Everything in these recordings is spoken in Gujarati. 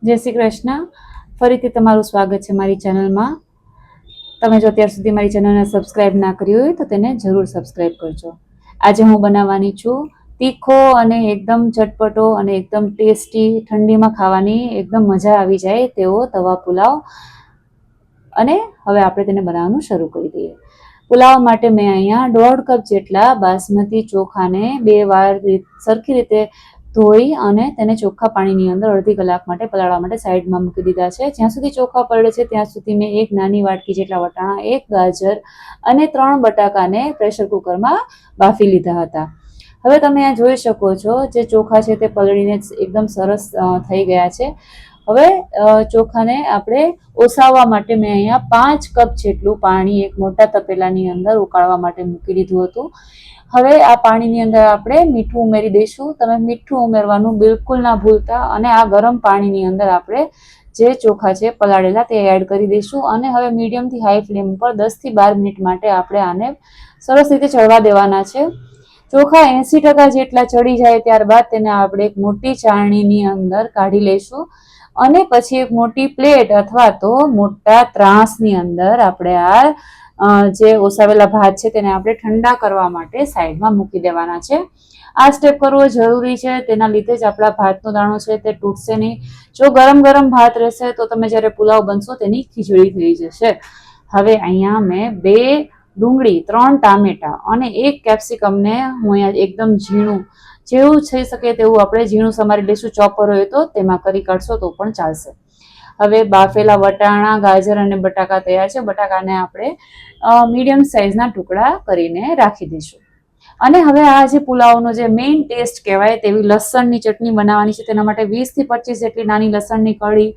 જય શ્રી કૃષ્ણ. ફરીથી તમારું સ્વાગત છે મારી ચેનલમાં. તમે જો અત્યાર સુધી મારી ચેનલને સબસ્ક્રાઇબ ના કરી હોય તો તેને જરૂર સબસ્ક્રાઇબ કરજો. આજે હું બનાવવાની છું તીખો અને એકદમ ચટપટો અને એકદમ ટેસ્ટી, ઠંડીમાં ખાવાની એકદમ મજા આવી જાય તેવો તવા પુલાવ. અને હવે આપણે તેને બનાવવાનું શરૂ કરી દઈએ. પુલાવ માટે મેં અહીંયા 1.5 કપ જેટલા બાસમતી ચોખાને 2 વાર સરખી રીતે ધોઈ અને તેને ચોખ્ખા પાણીની અંદર અડધી કલાક માટે પલાળવા માટે સાઈડમાં મૂકી દીધા છે. જ્યાં સુધી ચોખા પલળે છે ત્યાં સુધી મેં એક નાની વાટકી જેટલા વટાણા, એક ગાજર અને 3 બટાકાને પ્રેશર કુકરમાં બાફી લીધા હતા. હવે તમે આ જોઈ શકો છો જે ચોખા છે તે પલળીને એકદમ સરસ થઈ ગયા છે. હવે ચોખાને આપણે ઓસાવવા માટે મેં અહીંયા 5 કપ જેટલું પાણી એક મોટા તપેલાની અંદર ઉકાળવા માટે મૂકી દીધું હતું. હવે આ પાણીની અંદર આપણે મીઠું ઉમેરી દઈશું. તમે મીઠું ઉમેરવાનું બિલકુલ ના ભૂલતા. અને આ ગરમ પાણીની અંદર આપણે જે ચોખા છે પલાળેલા તે એડ કરી દઈશું. અને હવે મીડિયમથી હાઈ ફ્લેમ પર 10 થી 12 મિનિટ માટે આપણે આને સરસ રીતે ચડવા દેવાના છે. ચોખા 80% જેટલા ચડી જાય ત્યારબાદ તેને આપણે એક મોટી ચાળણીની અંદર કાઢી લઈશું. અને પછી એક મોટી પ્લેટ અથવા તો મોટા ત્રાસની અંદર આપણે આ જે ઓસાવેલા ભાત છે તેને આપણે ઠંડા કરવા માટે સાઈડમાં મૂકી દેવાના છે. આ સ્ટેપ કરવો જરૂરી છે, તેના લીધે જ આપણા ભાતનો દાણો છે તે તૂટશે નહીં. જો ગરમ ગરમ ભાત રહેશે તો તમે જ્યારે પુલાવ બનશો તેની ખીચડી થઈ જશે. હવે અહીંયા મેં 2 ડુંગળી, 3 ટામેટા અને 1 કેપ્સિકમને હું અહીંયા એકદમ ઝીણું, જેવું થઈ શકે તેવું આપણે ઝીણું સમારી લઈશું. ચોપર હોય તો તેમાં કરી કાઢશો તો પણ ચાલશે. હવે બાફેલા વટાણા, ગાજર અને બટાકા તૈયાર છે. બટાકાને આપણે મીડિયમ સાઇઝના ટુકડા કરીને રાખી દઈશું. અને હવે આ જે પુલાવનો જે મેઇન ટેસ્ટ કહેવાય તેવી લસણની ચટણી બનાવવાની છે. તેના માટે 20 થી 25 જેટલી નાની લસણની કળી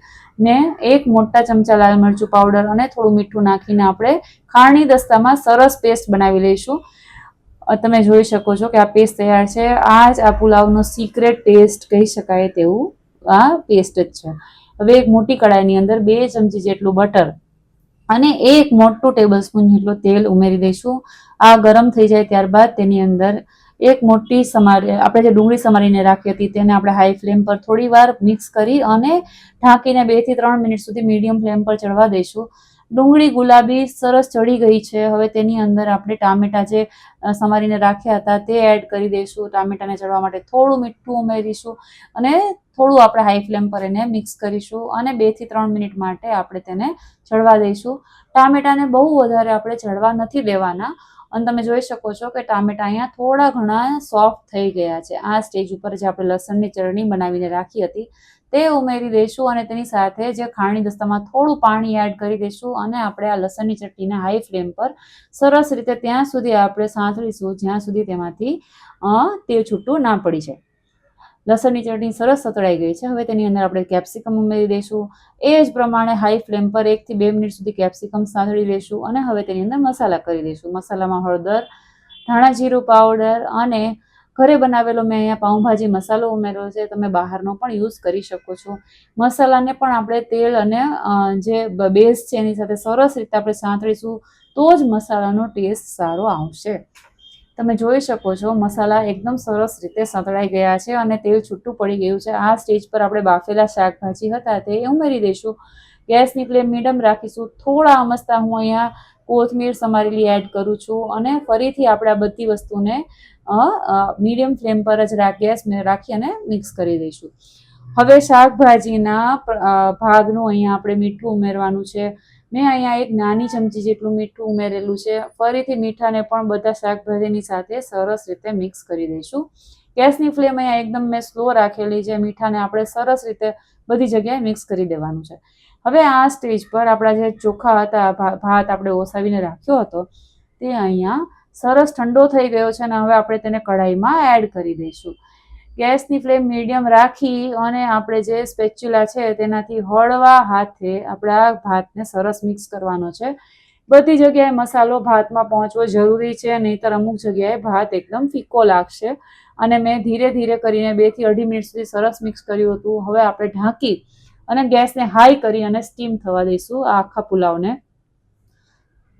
ને 1 મોટા ચમચા લાલ મરચું પાવડર અને થોડું મીઠું નાખીને આપણે ખાણની દસ્તામાં સરસ પેસ્ટ બનાવી લઈશું. તમે જોઈ શકો છો કે આ પેસ્ટ તૈયાર છે. આ જ આ પુલાવનો સિક્રેટ ટેસ્ટ કહી શકાય તેવું આ પેસ્ટ જ છે. હવે એક મોટી કડાઈની અંદર 2 ચમચી જેટલું બટર અને 1 મોટું ટેબલ સ્પૂન જેટલું તેલ ઉમેરી દઈશું. આ ગરમ થઈ જાય ત્યારબાદ તેની અંદર એક મોટી આપણે જે ડુંગળી સમારીને રાખી હતી તેને આપણે હાઈ ફ્લેમ પર થોડી વાર મિક્સ કરી અને ઢાંકીને 2 થી 3 મિનિટ સુધી મીડિયમ ફ્લેમ પર ચડવા દઈશું. ડુંગળી ગુલાબી સરસ ચડી ગઈ છે. હવે તેની અંદર આપણે ટામેટા જે સમારીને રાખ્યા હતા તે એડ કરી દઈશું. ટામેટાને ચડવા માટે થોડું મીઠું ઉમેરીશું અને થોડું આપણે હાઈ ફ્લેમ પર એને મિક્સ કરીશું અને 2 થી 3 મિનિટ માટે આપણે તેને ચડવા દઈશું. ટામેટાને બહુ વધારે આપણે ચડવા નથી દેવાના. અને તમે જોઈ શકો છો કે ટામેટા અહીંયા થોડા ઘણા સોફ્ટ થઈ ગયા છે. આ સ્ટેજ ઉપર જે આપણે લસણની ચટણી બનાવીને રાખી હતી તે ઉમેરી દઈશું અને તેની સાથે જે ખાણની દસ્તામાં થોડું પાણી એડ કરી દઈશું અને આપણે આ લસણની ચટણીને હાઈ ફ્લેમ પર સરસ રીતે ત્યાં સુધી આપણે સાંતળીશું જ્યાં સુધી તેમાંથી તેલ છૂટું ના પડી જાય. લસણની ચટણી સરસ સતળાઈ ગઈ છે. હવે તેની અંદર આપણે કેપ્સિકમ ઉમેરી દઈશું. એ જ પ્રમાણે હાઈ ફ્લેમ પર 1 થી 2 મિનિટ સુધી કેપ્સિકમ સાંતળી લઈશું અને હવે તેની અંદર મસાલા કરી દઈશું. મસાલામાં હળદર, ધાણા જીરું પાવડર અને ઘરે બનાવેલો મેં અહીંયા પાઉંભાજી મસાલો ઉમેર્યો છે. તમે બહારનો પણ યુઝ કરી શકો છો. મસાલાને પણ આપણે તેલ અને જે બેઝ છે એની સાથે સરસ રીતે આપણે સાંતળીશું તો જ મસાલાનો ટેસ્ટ સારો આવશે. તમે જોઈ શકો છો મસાલા એકદમ સરસ રીતે સંતળાઈ ગયા છે અને તેલ છૂટું પડી ગયું છે. આ સ્ટેજ પર આપણે બાફેલા શાકભાજી હતા તે ઉમેરી દઈશું. ગેસની ફ્લેમ મીડિયમ રાખીશું. થોડા અમસ્તા હું અહીંયા કોથમીર સમારેલી એડ કરું છું અને ફરીથી આપણે આ બધી વસ્તુને મીડિયમ ફ્લેમ પર જ ગેસ રાખી અને મિક્સ કરી દઈશું. હવે શાકભાજીના ભાગનું અહીંયા આપણે મીઠું ઉમેરવાનું છે. મેં અહીંયા 1 નાની ચમચી જેટલું મીઠું ઉમેરેલું છે. ફરીથી મીઠાને પણ બધા શાકભાજીની સાથે સરસ રીતે મિક્સ કરી દઈશું. ગેસની ફ્લેમ અહીંયા એકદમ મેં સ્લો રાખેલી છે. મીઠાને આપણે સરસ રીતે બધી જગ્યાએ મિક્સ કરી દેવાનું છે. હવે આ સ્ટેજ પર આપણા જે ચોખા હતા, ભાત આપણે ઓસાવીને રાખ્યો હતો તે અહીંયા સરસ ઠંડો થઈ ગયો છે અને હવે આપણે તેને કઢાઈમાં એડ કરી દઈશું. ગેસની ફ્લેમ મીડિયમ રાખી અને આપણે જે સ્પેચ્યુલા છે તેનાથી હળવા હાથે આપણે આ ભાતને સરસ મિક્સ કરવાનો છે. બધી જગ્યાએ મસાલો ભાતમાં પહોંચવો જરૂરી છે, નહીંતર અમુક જગ્યાએ ભાત એકદમ ફીકો લાગશે. અને મેં ધીરે ધીરે કરીને 2 થી 2.5 મિનિટ સુધી સરસ મિક્સ કર્યું હતું. હવે આપણે ઢાંકી અને ગેસને હાઈ કરી અને સ્ટીમ થવા દઈશું આ આખા પુલાવને.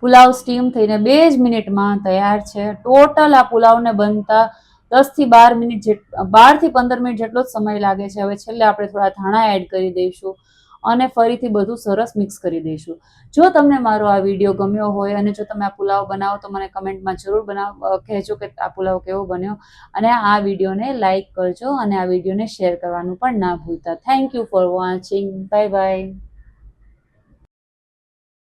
પુલાવ સ્ટીમ થઈને 2 જ મિનિટમાં તૈયાર છે. ટોટલ આ પુલાવને બનતા 10 થી 12 મિનિટ 12 થી 15 મિનિટ જેટલો જ સમય લાગે છે. હવે છેલ્લે આપણે થોડા ધાણા એડ કરી દઈશું અને ફરીથી બધું સરસ મિક્સ કરી દઈશું. જો તમને મારો આ વિડીયો ગમ્યો હોય અને જો તમે આ પુલાવ બનાવો તો મને કમેન્ટમાં જરૂર કહેજો કે આ પુલાવ કેવો બન્યો, અને આ વિડીયોને લાઈક કરજો અને આ વિડીયોને શેર કરવાનું પણ ના ભૂલતા. Thank you for watching. Bye bye.